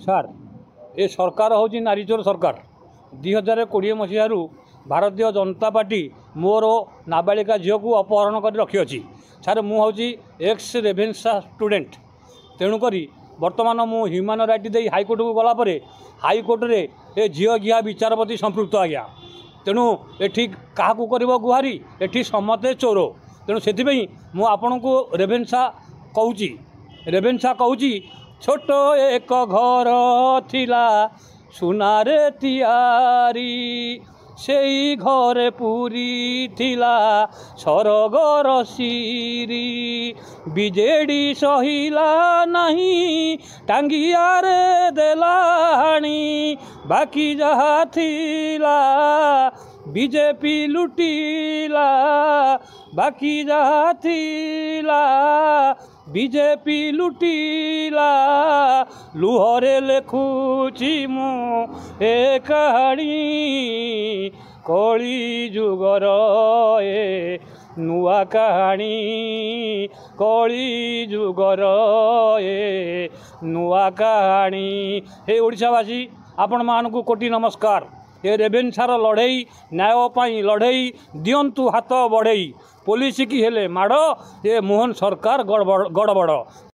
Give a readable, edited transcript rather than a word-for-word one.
सार ए सरकार हूँ नारीचोर सरकार 2020 मसीह भारतीय जनता पार्टी मोर नाबालिका झील को अपहरण कर रखी अच्छी सार मुझे एक्स रेभेन्सा स्टूडेंट तेणुक बर्तमान मु ह्यूमन राइट दे हाइकोर्ट को गलापर हाइकोर्ट रे ए झील गिया विचारपति संपृक्त आज्ञा तेणु एठी क्या कर गुहारी एठी समते चोर तेणु से मुझे को रेभेन्सा कहूँ छोट एक घर थिला सुनारे तियारी सेई घरे पूरी थिला सरगर सीरी बिजेडी सहिला नहीं टांगियारे देलाणी बाकी जहा थिला बीजेपी लुटिला बाकी जहा थिला बीजेपी लुटिला लुहरे लेखुची मु ए कहानी कली जुगर ए नुआ कहानी कली जुगर ए नुआ कहानी। हे ओडिशावासी आपण मानकु कोटि नमस्कार। ए रेभेन्सार लड़ई न्याय लड़ई दियंतु हाथ बढ़ई पुलिस की हेले माड़ ये मोहन सरकार गड़बड़।